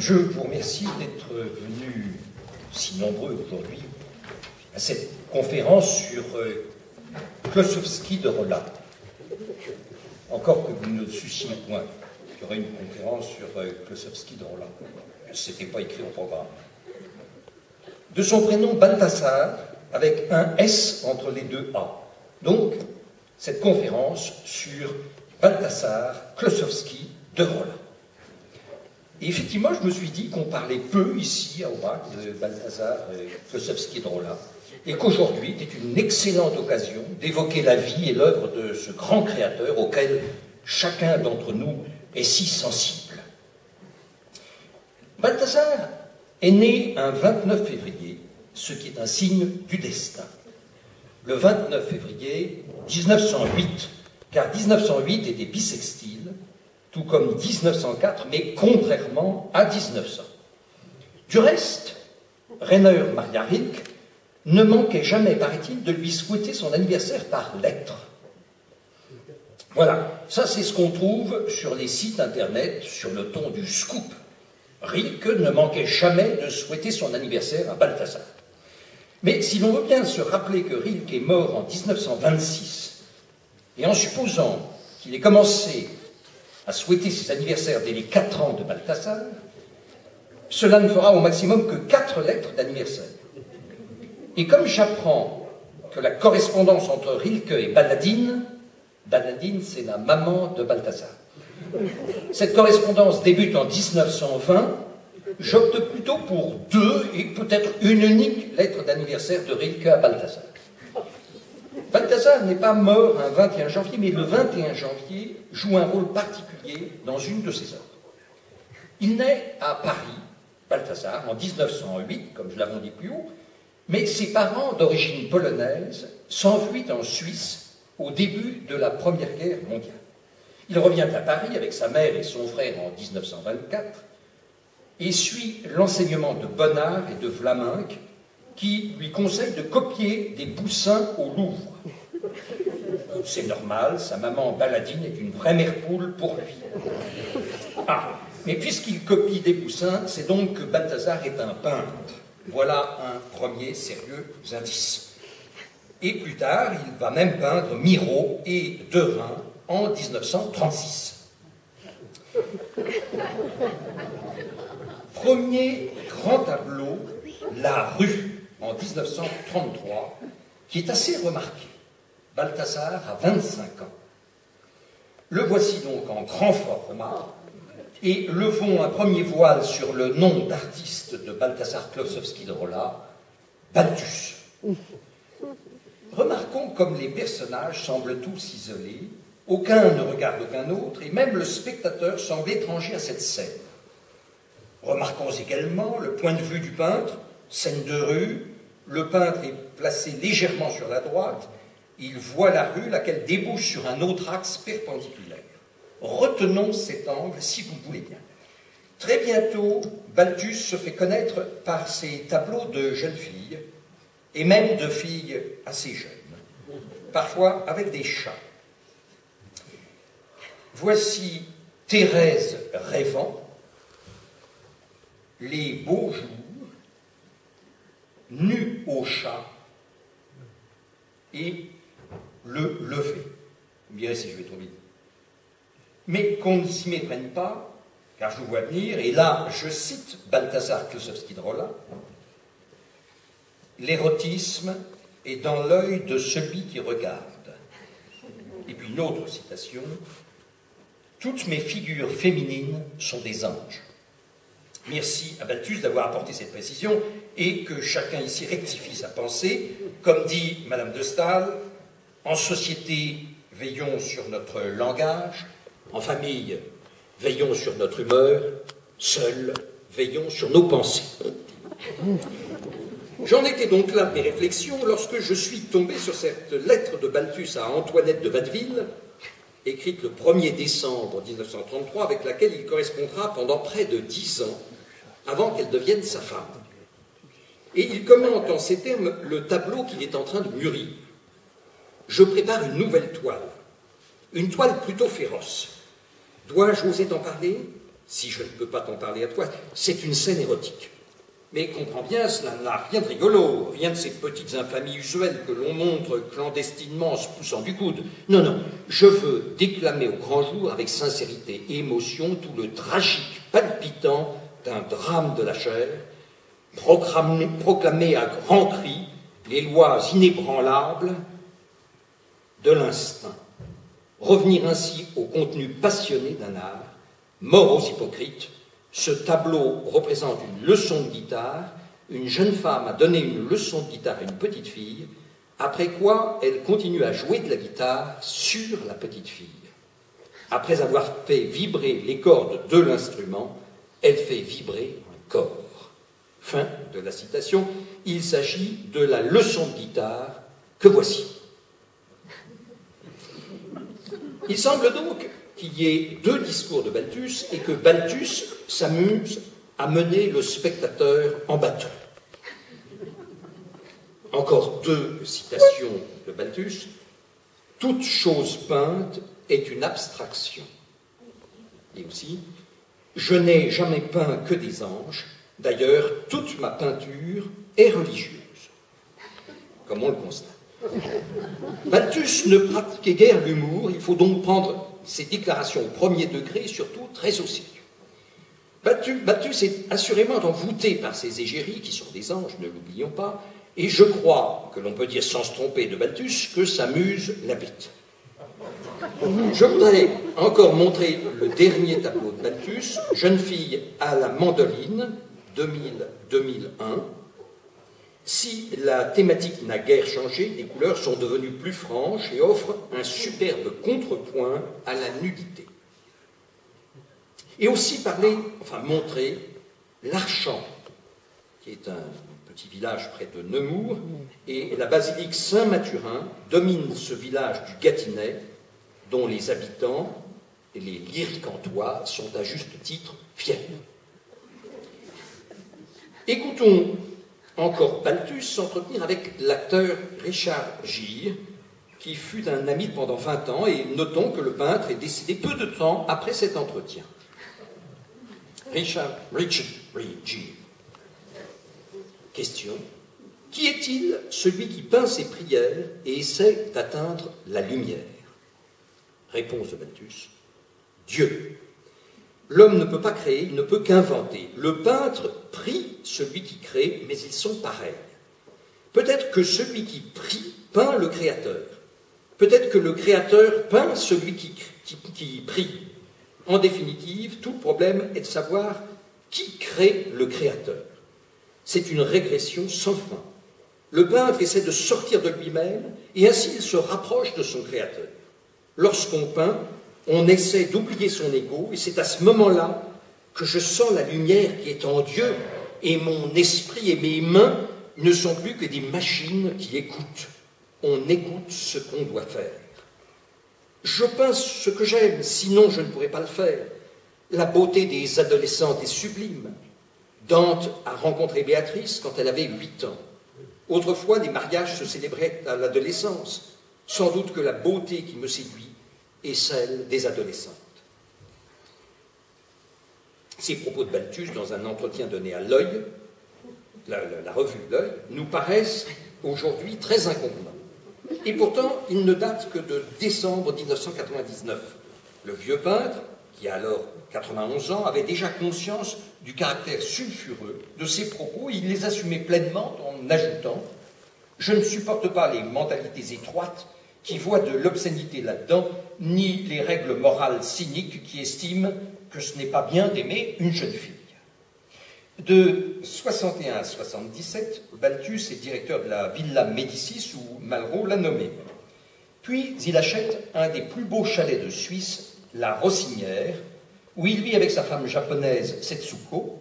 Je vous remercie d'être venus si nombreux aujourd'hui à cette conférence sur Klossowski de Rolla. Encore que vous ne sussiez point qu'il y aurait une conférence sur Klossowski de Rolla. Ce n'était pas écrit au programme. De son prénom Balthasar, avec un S entre les deux A. Donc, cette conférence sur Balthasar Klossowski de Rolla. Et effectivement, je me suis dit qu'on parlait peu ici à Aubrac de Balthasar Klossowski de Rolla, et qu'aujourd'hui était une excellente occasion d'évoquer la vie et l'œuvre de ce grand créateur auquel chacun d'entre nous est si sensible. Balthasar est né un 29 février, ce qui est un signe du destin. Le 29 février 1908, car 1908 était bissextile, tout comme 1904, mais contrairement à 1900. Du reste, Rainer Maria Rilke ne manquait jamais, paraît-il, de lui souhaiter son anniversaire par lettre. Voilà, ça c'est ce qu'on trouve sur les sites internet sur le ton du scoop. Rilke ne manquait jamais de souhaiter son anniversaire à Balthasar. Mais si l'on veut bien se rappeler que Rilke est mort en 1926, et en supposant qu'il ait commencé à souhaiter ses anniversaires dès les 4 ans de Balthasar, cela ne fera au maximum que 4 lettres d'anniversaire. Et comme j'apprends que la correspondance entre Rilke et Baladine, Baladine c'est la maman de Balthasar, cette correspondance débute en 1920, j'opte plutôt pour 2 et peut-être une unique lettre d'anniversaire de Rilke à Balthasar. Balthasar n'est pas mort un 21 janvier, mais le 21 janvier joue un rôle particulier dans une de ses œuvres. Il naît à Paris, Balthasar, en 1908, comme je l'avons dit plus haut, mais ses parents d'origine polonaise s'enfuient en Suisse au début de la Première Guerre mondiale. Il revient à Paris avec sa mère et son frère en 1924 et suit l'enseignement de Bonnard et de Vlaminck, qui lui conseille de copier des Poussins au Louvre. C'est normal, sa maman Baladine est une vraie mère poule pour lui. Ah, mais puisqu'il copie des Poussins, c'est donc que Balthasar est un peintre. Voilà un premier sérieux indice. Et plus tard, il va même peindre Miro et Derain en 1936. Premier grand tableau, La Rue, en 1933, qui est assez remarqué. Balthasar a 25 ans. Le voici donc en grand format, et levons un premier voile sur le nom d'artiste de Balthasar Klossowski de Rolla, Balthus. Remarquons comme les personnages semblent tous isolés, aucun ne regarde aucun autre, et même le spectateur semble étranger à cette scène. Remarquons également le point de vue du peintre, scène de rue, le peintre est placé légèrement sur la droite, il voit la rue, laquelle débouche sur un autre axe perpendiculaire. Retenons cet angle, si vous voulez bien. Très bientôt, Balthus se fait connaître par ses tableaux de jeunes filles, et même de filles assez jeunes, parfois avec des chats. Voici Thérèse rêvant, Les beaux jours, Nu au chat et Le lever. Vous me direz si je vais trop vite. Mais qu'on ne s'y méprenne pas, car je vous vois venir, et là, je cite Balthasar Klossowski de Rolla, l'érotisme est dans l'œil de celui qui regarde. Et puis une autre citation, toutes mes figures féminines sont des anges. Merci à Balthus d'avoir apporté cette précision et que chacun ici rectifie sa pensée. Comme dit Madame de Staël, en société, veillons sur notre langage, en famille, veillons sur notre humeur, seuls, veillons sur nos pensées. J'en étais donc là de mes réflexions lorsque je suis tombé sur cette lettre de Balthus à Antoinette de Watteville, écrite le 1er décembre 1933, avec laquelle il correspondra pendant près de 10 ans, avant qu'elle devienne sa femme. Et il commente en ces termes le tableau qu'il est en train de mûrir. Je prépare une nouvelle toile, une toile plutôt féroce. Dois-je oser t'en parler? si je ne peux pas t'en parler à toi, c'est une scène érotique. Mais comprends bien, cela n'a rien de rigolo, rien de ces petites infamies usuelles que l'on montre clandestinement en se poussant du coude. Non, non, je veux déclamer au grand jour, avec sincérité et émotion, tout le tragique palpitant d'un drame de la chair, proclamer à grands cris les lois inébranlables de l'instinct. Revenir ainsi au contenu passionné d'un art, mort aux hypocrites. Ce tableau représente une leçon de guitare. Une jeune femme a donné une leçon de guitare à une petite fille, après quoi elle continue à jouer de la guitare sur la petite fille. Après avoir fait vibrer les cordes de l'instrument, elle fait vibrer un corps. Fin de la citation. Il s'agit de la leçon de guitare que voici. Il semble donc qu'il y ait deux discours de Balthus et que Balthus s'amuse à mener le spectateur en bateau. Encore deux citations de Balthus. Toute chose peinte est une abstraction. Et aussi, je n'ai jamais peint que des anges, d'ailleurs, toute ma peinture est religieuse. Comme on le constate. Balthus ne pratiquait guère l'humour, il faut donc prendre ses déclarations au premier degré, surtout très au sérieux. Balthus est assurément envoûté par ces égéries, qui sont des anges, ne l'oublions pas, et je crois que l'on peut dire sans se tromper de Balthus que sa muse l'habite. Je voudrais encore montrer le dernier tableau de Balthus, Jeune fille à la mandoline, 2000-2001. Si la thématique n'a guère changé, les couleurs sont devenues plus franches et offrent un superbe contrepoint à la nudité. Et aussi montrer l'Archamp, qui est un petit village près de Nemours, et la basilique Saint-Mathurin domine ce village du Gâtinais, dont les habitants, et les lyricantois, sont à juste titre fiers. Écoutons encore Balthus s'entretenir avec l'acteur Richard Gere, qui fut un ami pendant 20 ans, et notons que le peintre est décédé peu de temps après cet entretien. Richard Gere. Question. Qui est-il, celui qui peint ses prières et essaie d'atteindre la lumière? Réponse de Balthus. Dieu. L'homme ne peut pas créer, il ne peut qu'inventer. Le peintre prie celui qui crée, mais ils sont pareils. Peut-être que celui qui prie peint le créateur. Peut-être que le créateur peint celui qui prie. En définitive, tout le problème est de savoir qui crée le créateur. C'est une régression sans fin. Le peintre essaie de sortir de lui-même et ainsi il se rapproche de son créateur. Lorsqu'on peint, on essaie d'oublier son ego et c'est à ce moment-là que je sens la lumière qui est en Dieu et mon esprit et mes mains ne sont plus que des machines qui écoutent. On écoute ce qu'on doit faire. Je peins ce que j'aime, sinon je ne pourrais pas le faire. La beauté des adolescentes est sublime. Dante a rencontré Béatrice quand elle avait 8 ans. Autrefois, les mariages se célébraient à l'adolescence. Sans doute que la beauté qui me séduit est celle des adolescentes. Ces propos de Balthus, dans un entretien donné à l'Œil, la revue L'Œil, nous paraissent aujourd'hui très inconvenants. Et pourtant, ils ne datent que de décembre 1999. Le vieux peintre, qui a alors 91 ans, avait déjà conscience du caractère sulfureux de ses propos et il les assumait pleinement en ajoutant « Je ne supporte pas les mentalités étroites qui voient de l'obscénité là-dedans, ni les règles morales cyniques qui estiment que ce n'est pas bien d'aimer une jeune fille. » De 61 à 77, Balthus est directeur de la Villa Médicis où Malraux l'a nommé. Puis il achète un des plus beaux chalets de Suisse, la Rossinière, où il vit avec sa femme japonaise Setsuko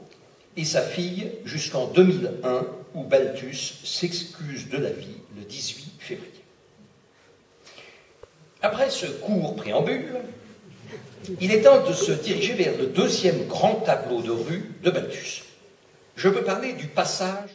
et sa fille jusqu'en 2001, où Balthus s'excuse de la vie le 18 février. Après ce court préambule, il est temps de se diriger vers le deuxième grand tableau de rue de Balthus. Je veux parler du passage